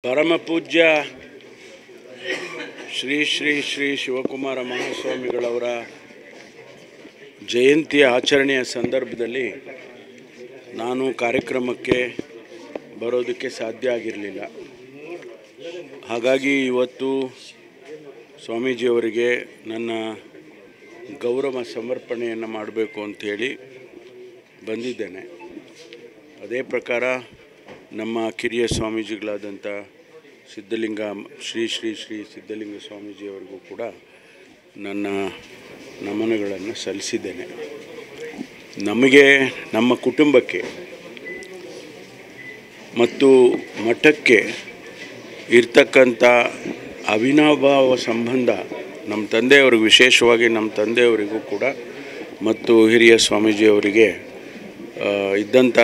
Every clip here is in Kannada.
ಪರಮ ಪೂಜ್ಯ ಶ್ರೀ ಶ್ರೀ ಶ್ರೀ ಶಿವಕುಮಾರ ಮಹಾಸ್ವಾಮಿಗಳವರ ಜಯಂತಿಯ ಆಚರಣೆಯ ಸಂದರ್ಭದಲ್ಲಿ ನಾನು ಕಾರ್ಯಕ್ರಮಕ್ಕೆ ಬರೋದಕ್ಕೆ ಸಾಧ್ಯ ಆಗಿರಲಿಲ್ಲ. ಹಾಗಾಗಿ ಇವತ್ತು ಸ್ವಾಮೀಜಿಯವರಿಗೆ ನನ್ನ ಗೌರವ ಸಮರ್ಪಣೆಯನ್ನು ಮಾಡಬೇಕು ಅಂಥೇಳಿ ಬಂದಿದ್ದೇನೆ. ಅದೇ ಪ್ರಕಾರ ನಮ್ಮ ಕಿರಿಯ ಸ್ವಾಮೀಜಿಗಳಾದಂಥ ಸಿದ್ಧಲಿಂಗ ಶ್ರೀ ಶ್ರೀ ಶ್ರೀ ಸಿದ್ಧಲಿಂಗ ಸ್ವಾಮೀಜಿಯವರಿಗೂ ಕೂಡ ನನ್ನ ನಮನಗಳನ್ನು ಸಲ್ಲಿಸಿದ್ದೇನೆ. ನಮಗೆ, ನಮ್ಮ ಕುಟುಂಬಕ್ಕೆ ಮತ್ತು ಮಠಕ್ಕೆ ಇರ್ತಕ್ಕಂಥ ಅವಿನಾಭಾವ ಸಂಬಂಧ ನಮ್ಮ ತಂದೆಯವ್ರಿಗೆ, ವಿಶೇಷವಾಗಿ ನಮ್ಮ ತಂದೆಯವರಿಗೂ ಕೂಡ ಮತ್ತು ಹಿರಿಯ ಸ್ವಾಮೀಜಿಯವರಿಗೆ ಇದ್ದಂಥ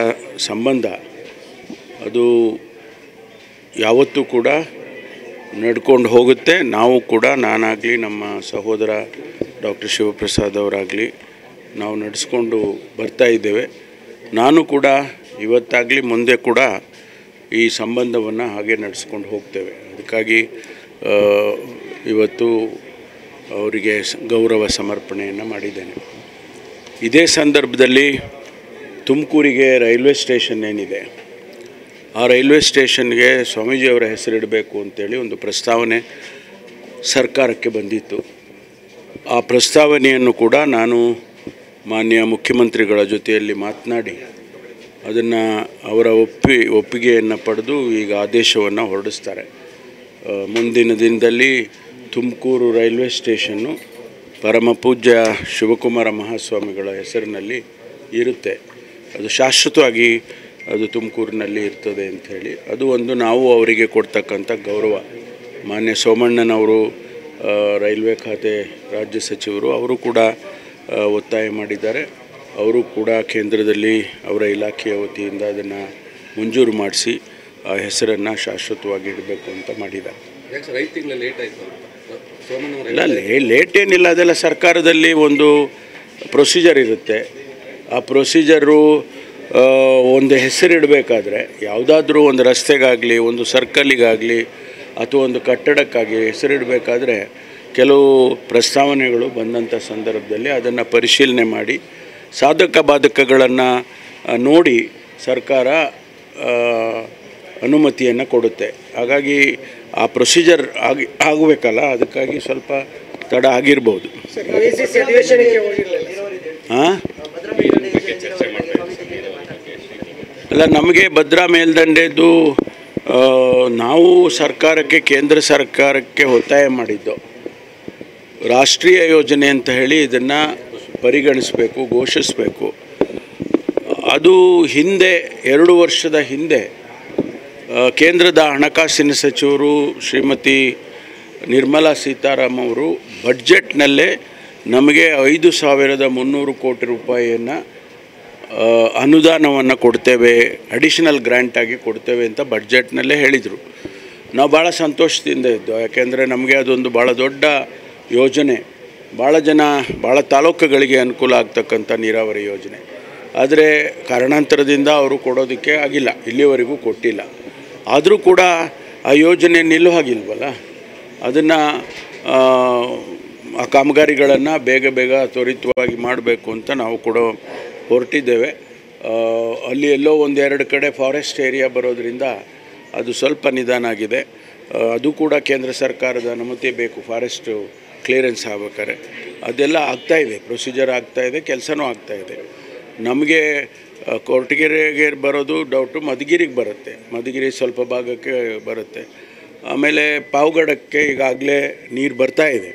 ಸಂಬಂಧ ಅದು ಯಾವತ್ತೂ ಕೂಡ ನಡ್ಕೊಂಡು ಹೋಗುತ್ತೆ. ನಾವು ಕೂಡ, ನಾನಾಗಲಿ ನಮ್ಮ ಸಹೋದರ ಡಾಕ್ಟರ್ ಶಿವಪ್ರಸಾದ್ ಅವರಾಗಲಿ ನಾವು ನಡೆಸ್ಕೊಂಡು ಬರ್ತಾ ಇದ್ದೇವೆ. ನಾನು ಕೂಡ ಇವತ್ತಾಗಲಿ ಮುಂದೆ ಕೂಡ ಈ ಸಂಬಂಧವನ್ನು ಹಾಗೆ ನಡೆಸ್ಕೊಂಡು ಹೋಗ್ತೇವೆ. ಅದಕ್ಕಾಗಿ ಇವತ್ತು ಅವರಿಗೆ ಗೌರವ ಸಮರ್ಪಣೆಯನ್ನು ಮಾಡಿದ್ದೇನೆ. ಇದೇ ಸಂದರ್ಭದಲ್ಲಿ ತುಮಕೂರಿಗೆ ರೈಲ್ವೆ ಸ್ಟೇಷನ್ ಏನಿದೆ, ಆ ರೈಲ್ವೆ ಸ್ಟೇಷನ್ಗೆ ಸ್ವಾಮೀಜಿಯವರ ಹೆಸರಿಡಬೇಕು ಅಂತೇಳಿ ಒಂದು ಪ್ರಸ್ತಾವನೆ ಸರ್ಕಾರಕ್ಕೆ ಬಂದಿತ್ತು. ಆ ಪ್ರಸ್ತಾವನೆಯನ್ನು ಕೂಡ ನಾನು ಮಾನ್ಯ ಮುಖ್ಯಮಂತ್ರಿಗಳ ಜೊತೆಯಲ್ಲಿ ಮಾತನಾಡಿ ಅದನ್ನು ಅವರ ಒಪ್ಪಿಗೆಯನ್ನು ಪಡೆದು ಈಗ ಆದೇಶವನ್ನು ಹೊರಡಿಸ್ತಾರೆ. ಮುಂದಿನ ದಿನದಲ್ಲಿ ತುಮಕೂರು ರೈಲ್ವೆ ಸ್ಟೇಷನ್ನು ಪರಮ ಪೂಜ್ಯ ಶಿವಕುಮಾರ ಮಹಾಸ್ವಾಮಿಗಳ ಹೆಸರಿನಲ್ಲಿ ಇರುತ್ತೆ. ಅದು ಶಾಶ್ವತವಾಗಿ ಅದು ತುಮಕೂರಿನಲ್ಲಿ ಇರ್ತದೆ ಅಂಥೇಳಿ ಅದು ಒಂದು ನಾವು ಅವರಿಗೆ ಕೊಡ್ತಕ್ಕಂಥ ಗೌರವ. ಮಾನ್ಯ ಸೋಮಣ್ಣನವರು ರೈಲ್ವೆ ಖಾತೆ ರಾಜ್ಯ ಸಚಿವರು, ಅವರು ಕೂಡ ಒತ್ತಾಯ ಮಾಡಿದ್ದಾರೆ. ಅವರು ಕೂಡ ಕೇಂದ್ರದಲ್ಲಿ ಅವರ ಇಲಾಖೆಯ ವತಿಯಿಂದ ಅದನ್ನು ಮಂಜೂರು ಮಾಡಿಸಿ ಆ ಹೆಸರನ್ನು ಶಾಶ್ವತವಾಗಿ ಇಡಬೇಕು ಅಂತ ಮಾಡಿದ್ದಾರೆ. ಇಲ್ಲ, ಲೇಟ್ ಏನಿಲ್ಲ. ಅದೆಲ್ಲ ಸರ್ಕಾರದಲ್ಲಿ ಒಂದು ಪ್ರೊಸೀಜರ್ ಇರುತ್ತೆ. ಆ ಪ್ರೊಸೀಜರು ಒಂದು ಹೆಸರಿಡಬೇಕಾದ್ರೆ, ಯಾವುದಾದ್ರೂ ಒಂದು ರಸ್ತೆಗಾಗಲಿ, ಒಂದು ಸರ್ಕಲಿಗಾಗಲಿ ಅಥವಾ ಒಂದು ಕಟ್ಟಡಕ್ಕಾಗಿ ಹೆಸರಿಡಬೇಕಾದ್ರೆ ಕೆಲವು ಪ್ರಸ್ತಾವನೆಗಳು ಬಂದಂಥ ಸಂದರ್ಭದಲ್ಲಿ ಅದನ್ನು ಪರಿಶೀಲನೆ ಮಾಡಿ ಸಾಧಕ ಬಾಧಕಗಳನ್ನು ನೋಡಿ ಸರ್ಕಾರ ಅನುಮತಿಯನ್ನು ಕೊಡುತ್ತೆ. ಹಾಗಾಗಿ ಆ ಪ್ರೊಸೀಜರ್ ಆಗಬೇಕಲ್ಲ, ಅದಕ್ಕಾಗಿ ಸ್ವಲ್ಪ ತಡ ಆಗಿರ್ಬೋದು. ಹಾಂ, ಅಲ್ಲ, ನಮಗೆ ಭದ್ರಾ ಮೇಲ್ದಂಡೆದು ನಾವು ಸರ್ಕಾರಕ್ಕೆ, ಕೇಂದ್ರ ಸರ್ಕಾರಕ್ಕೆ ಒತ್ತಾಯ ಮಾಡಿದ್ದು ರಾಷ್ಟ್ರೀಯ ಯೋಜನೆ ಅಂತ ಹೇಳಿ ಇದನ್ನು ಪರಿಗಣಿಸಬೇಕು, ಘೋಷಿಸಬೇಕು. ಅದು ಹಿಂದೆ 2 ವರ್ಷದ ಹಿಂದೆ ಕೇಂದ್ರದ ಹಣಕಾಸಿನ ಸಚಿವರು ಶ್ರೀಮತಿ ನಿರ್ಮಲಾ ಸೀತಾರಾಮನ್ ಅವರು ಬಡ್ಜೆಟ್ನಲ್ಲೇ ನಮಗೆ 5,300 ಕೋಟಿ ರೂಪಾಯಿಯನ್ನು ಅನುದಾನವನ್ನು ಕೊಡ್ತೇವೆ, ಅಡಿಷನಲ್ ಗ್ರ್ಯಾಂಟಾಗಿ ಕೊಡ್ತೇವೆ ಅಂತ ಬಡ್ಜೆಟ್ನಲ್ಲೇ ಹೇಳಿದರು. ನಾವು ಭಾಳ ಸಂತೋಷದಿಂದ ಇದ್ದು, ಯಾಕೆಂದರೆ ನಮಗೆ ಅದೊಂದು ಭಾಳ ದೊಡ್ಡ ಯೋಜನೆ, ಭಾಳ ತಾಲೂಕುಗಳಿಗೆ ಅನುಕೂಲ ಆಗ್ತಕ್ಕಂಥ ನೀರಾವರಿ ಯೋಜನೆ. ಆದರೆ ಕಾರಣಾಂತರದಿಂದ ಅವರು ಕೊಡೋದಕ್ಕೆ ಆಗಿಲ್ಲ, ಇಲ್ಲಿವರೆಗೂ ಕೊಟ್ಟಿಲ್ಲ. ಆದರೂ ಕೂಡ ಆ ಯೋಜನೆ ನಿಲ್ಲೋ ಹಾಗಿಲ್ವಲ್ಲ, ಅದನ್ನು ಆ ಕಾಮಗಾರಿಗಳನ್ನು ಬೇಗ ತ್ವರಿತವಾಗಿ ಮಾಡಬೇಕು ಅಂತ ನಾವು ಕೂಡ ಹೊರಟಿದ್ದೇವೆ. ಅಲ್ಲಿ ಎಲ್ಲೋ 1-2 ಕಡೆ ಫಾರೆಸ್ಟ್ ಏರಿಯಾ ಬರೋದರಿಂದ ಅದು ಸ್ವಲ್ಪ ನಿಧಾನ ಆಗಿದೆ. ಅದು ಕೂಡ ಕೇಂದ್ರ ಸರ್ಕಾರದ ಅನುಮತಿ ಬೇಕು, ಫಾರೆಸ್ಟು ಕ್ಲಿಯರೆನ್ಸ್ ಆಗ್ಬೇಕಾದ್ರೆ. ಅದೆಲ್ಲ ಆಗ್ತಾಯಿದೆ, ಪ್ರೊಸೀಜರ್ ಆಗ್ತಾಯಿದೆ, ಕೆಲಸನೂ ಆಗ್ತಾಯಿದೆ. ನಮಗೆ ಕೊರಟಗೆರೆಗೆ ಬರೋದು ಡೌಟು ಮಧುಗಿರಿಗೆ ಬರುತ್ತೆ, ಮಧುಗಿರಿ ಸ್ವಲ್ಪ ಭಾಗಕ್ಕೆ ಬರುತ್ತೆ. ಆಮೇಲೆ ಪಾವಗಡಕ್ಕೆ ಈಗಾಗಲೇ ನೀರು ಬರ್ತಾಯಿದೆ.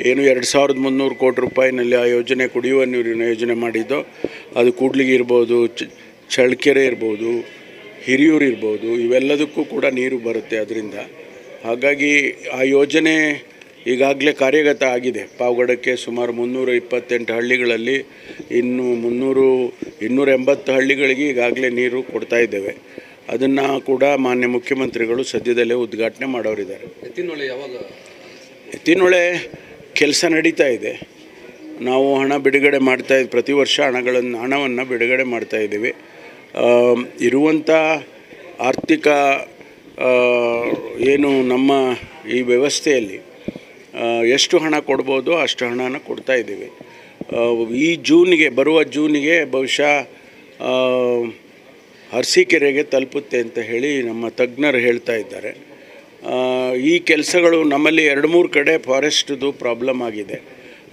ಏನು 2,300 ಕೋಟಿ ರೂಪಾಯಿನಲ್ಲಿ ಆ ಯೋಜನೆ, ಕುಡಿಯುವ ನೀರಿನ ಯೋಜನೆ ಮಾಡಿದ್ದು, ಅದು ಕೂಡ್ಲಿಗೆ ಇರ್ಬೋದು, ಚಳ್ಳಕೆರೆ ಇರ್ಬೋದು, ಹಿರಿಯೂರು ಇರ್ಬೋದು, ಇವೆಲ್ಲದಕ್ಕೂ ಕೂಡ ನೀರು ಬರುತ್ತೆ ಅದರಿಂದ. ಹಾಗಾಗಿ ಆ ಯೋಜನೆ ಈಗಾಗಲೇ ಕಾರ್ಯಗತ ಆಗಿದೆ. ಪಾವಗಡಕ್ಕೆ ಸುಮಾರು 328 ಹಳ್ಳಿಗಳಲ್ಲಿ ಇನ್ನು 280 ಹಳ್ಳಿಗಳಿಗೆ ಈಗಾಗಲೇ ನೀರು ಕೊಡ್ತಾ ಇದ್ದೇವೆ. ಅದನ್ನು ಕೂಡ ಮಾನ್ಯ ಮುಖ್ಯಮಂತ್ರಿಗಳು ಸದ್ಯದಲ್ಲೇ ಉದ್ಘಾಟನೆ ಮಾಡೋರಿದ್ದಾರೆ. ಎತ್ತಿನೊಳೆ ಕೆಲಸ ನಡೀತಾ ಇದೆ. ನಾವು ಹಣ ಬಿಡುಗಡೆ ಮಾಡ್ತಾಯಿದ್ದು, ಪ್ರತಿ ವರ್ಷ ಹಣವನ್ನು ಬಿಡುಗಡೆ ಮಾಡ್ತಾಯಿದ್ದೀವಿ. ಇರುವಂಥ ಆರ್ಥಿಕ ಏನು ನಮ್ಮ ಈ ವ್ಯವಸ್ಥೆಯಲ್ಲಿ ಎಷ್ಟು ಹಣ ಕೊಡ್ಬೋದು ಅಷ್ಟು ಹಣನ ಕೊಡ್ತಾ ಇದ್ದೀವಿ. ಈ ಜೂನಿಗೆ ಬರುವ ಜೂನಿಗೆ ಬಹುಶಃ ಅರಸೀಕೆರೆಗೆ ತಲುಪುತ್ತೆ ಅಂತ ಹೇಳಿ ನಮ್ಮ ತಜ್ಞರು ಹೇಳ್ತಾ ಇದ್ದಾರೆ. ಈ ಕೆಲಸಗಳು ನಮ್ಮಲ್ಲಿ 2-3 ಕಡೆ ಫಾರೆಸ್ಟ್ದು ಪ್ರಾಬ್ಲಮ್ ಆಗಿದೆ.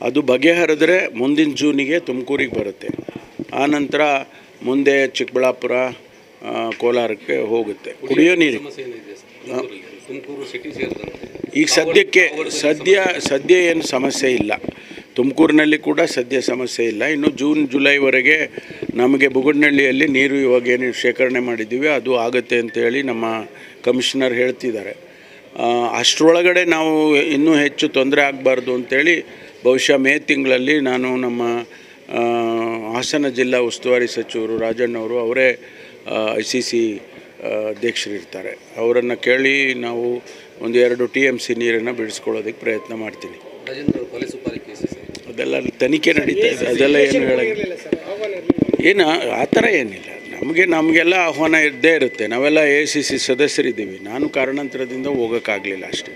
ಅದು ಬಗೆಹರಿದ್ರೆ ಮುಂದಿನ ಜೂನಿಗೆ ತುಮಕೂರಿಗೆ ಬರುತ್ತೆ. ಆನಂತರ ಮುಂದೆ ಚಿಕ್ಕಬಳ್ಳಾಪುರ, ಕೋಲಾರಕ್ಕೆ ಹೋಗುತ್ತೆ. ಕುಡಿಯೋ ನೀರು ಈಗ ಸದ್ಯ ಏನು ಸಮಸ್ಯೆ ಇಲ್ಲ. ತುಮಕೂರಿನಲ್ಲಿ ಕೂಡ ಸದ್ಯ ಸಮಸ್ಯೆ ಇಲ್ಲ. ಇನ್ನು ಜೂನ್ ಜುಲೈವರೆಗೆ ನಮಗೆ ಬುಗುಡ್ನಳ್ಳಿಯಲ್ಲಿ ನೀರು ಇವಾಗೇನು ಶೇಖರಣೆ ಮಾಡಿದ್ದೀವಿ ಅದು ಆಗುತ್ತೆ ಅಂತೇಳಿ ನಮ್ಮ ಕಮಿಷನರ್ ಹೇಳ್ತಿದ್ದಾರೆ. ಅಷ್ಟರೊಳಗಡೆ ನಾವು ಇನ್ನೂ ಹೆಚ್ಚು ತೊಂದರೆ ಆಗಬಾರ್ದು ಅಂಥೇಳಿ ಬಹುಶಃ ಮೇ ತಿಂಗಳಲ್ಲಿ ನಾನು ನಮ್ಮ ಹಾಸನ ಜಿಲ್ಲಾ ಉಸ್ತುವಾರಿ ಸಚಿವರು ರಾಜಣ್ಣವರು ಅವರೇ ICC ಅಧ್ಯಕ್ಷರಿರ್ತಾರೆ, ಅವರನ್ನು ಕೇಳಿ ನಾವು 1-2 TMC ನೀರನ್ನು ಬಿಡಿಸ್ಕೊಳ್ಳೋದಕ್ಕೆ ಪ್ರಯತ್ನ ಮಾಡ್ತೀನಿ. ಅದೆಲ್ಲ ತನಿಖೆ ನಡೀತಾ ಇದೆ. ಅದೆಲ್ಲ ಏನು ಹೇಳೋಂಗಿಲ್ಲ, ಏನು ಆ ಥರ ಏನಿಲ್ಲ. ನಮಗೆಲ್ಲ ಆಹ್ವಾನ ಇದ್ದೇ ಇರುತ್ತೆ. ನಾವೆಲ್ಲ AICC ಸದಸ್ಯರಿದ್ದೀವಿ. ನಾನು ಕಾರಣಾಂತರದಿಂದ ಹೋಗೋಕ್ಕಾಗಲಿಲ್ಲ ಅಷ್ಟೇ.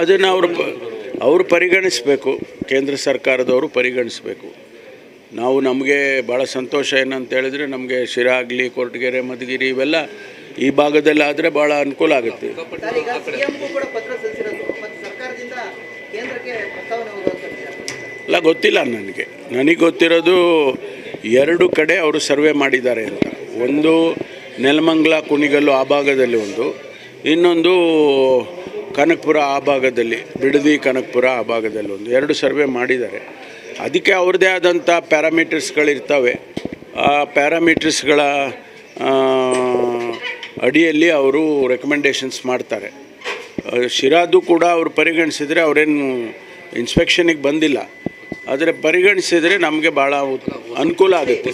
ಅದನ್ನು ಅವರು ಪರಿಗಣಿಸಬೇಕು, ಕೇಂದ್ರ ಸರ್ಕಾರದವರು ಪರಿಗಣಿಸಬೇಕು. ನಮಗೆ ಭಾಳ ಸಂತೋಷ ಏನಂತ ಹೇಳಿದ್ರೆ, ನಮಗೆ ಶಿರಾ ಆಗಲಿ, ಕೊರಟಗೆರೆ, ಮಧುಗಿರಿ ಇವೆಲ್ಲ ಈ ಭಾಗದಲ್ಲಿ ಆದರೆ ಭಾಳ ಅನುಕೂಲ ಆಗುತ್ತೆ. ಅಲ್ಲ, ಗೊತ್ತಿಲ್ಲ ನನಗೆ ಗೊತ್ತಿರೋದು 2 ಕಡೆ ಅವರು ಸರ್ವೆ ಮಾಡಿದ್ದಾರೆ ಅಂತ. ಒಂದು ನೆಲಮಂಗಲ, ಕುಣಿಗಲ್ಲು ಆ ಭಾಗದಲ್ಲಿ ಒಂದು, ಇನ್ನೊಂದು ಕನಕಪುರ ಆ ಭಾಗದಲ್ಲಿ, ಬಿಡದಿ, ಕನಕಪುರ ಆ ಭಾಗದಲ್ಲಿ ಒಂದು 2 ಸರ್ವೆ ಮಾಡಿದ್ದಾರೆ. ಅದಕ್ಕೆ ಅವ್ರದ್ದೇ ಆದಂಥ ಪ್ಯಾರಾಮೀಟರ್ಸ್ಗಳಿರ್ತವೆ. ಆ ಪ್ಯಾರಾಮೀಟರ್ಸ್ಗಳ ಅಡಿಯಲ್ಲಿ ಅವರು ರೆಕಮೆಂಡೇಷನ್ಸ್ ಮಾಡ್ತಾರೆ. ಶಿರಾದು ಕೂಡ ಅವರು ಪರಿಗಣಿಸಿದರೆ, ಅವರೇನು ಇನ್ಸ್ಪೆಕ್ಷನಿಗೆ ಬಂದಿಲ್ಲ, ಆದರೆ ಪರಿಗಣಿಸಿದರೆ ನಮಗೆ ಭಾಳ ಅನುಕೂಲ ಆಗುತ್ತೆ.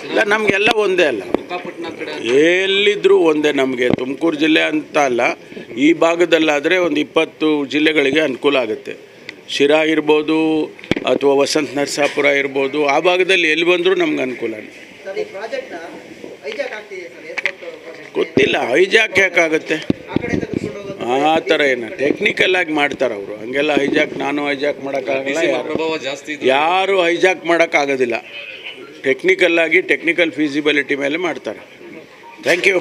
ಇಲ್ಲ, ನಮಗೆಲ್ಲ ಒಂದೇ ಅಲ್ಲ, ಎಲ್ಲಿದ್ದರೂ ಒಂದೇ. ನಮಗೆ ತುಮಕೂರು ಜಿಲ್ಲೆ ಅಂತ ಅಲ್ಲ, ಈ ಭಾಗದಲ್ಲಾದರೆ ಒಂದು 20 ಜಿಲ್ಲೆಗಳಿಗೆ ಅನುಕೂಲ ಆಗುತ್ತೆ. ಶಿರಾ ಇರ್ಬೋದು ಅಥವಾ ವಸಂತ ನರಸಾಪುರ ಇರ್ಬೋದು, ಆ ಭಾಗದಲ್ಲಿ ಎಲ್ಲಿ ಬಂದರೂ ನಮ್ಗೆ ಅನುಕೂಲ. ಗೊತ್ತಿಲ್ಲ, ಹೈಜಾಕ್ ಯಾಕಾಗುತ್ತೆ? ಆ ಥರ ಏನು ಟೆಕ್ನಿಕಲ್ಲಾಗಿ ಮಾಡ್ತಾರೆ ಅವರು. ಹಂಗೆಲ್ಲ ನಾನು ಹೈಜಾಕ್ ಮಾಡೋಕ್ಕಾಗಲ್ಲ, ಯಾರು ಹೈಜಾಕ್ ಮಾಡೋಕ್ಕಾಗೋದಿಲ್ಲ. ಟೆಕ್ನಿಕಲ್ ಫೀಸಿಬಿಲಿಟಿ ಮೇಲೆ ಮಾಡ್ತಾರೆ. Thank you.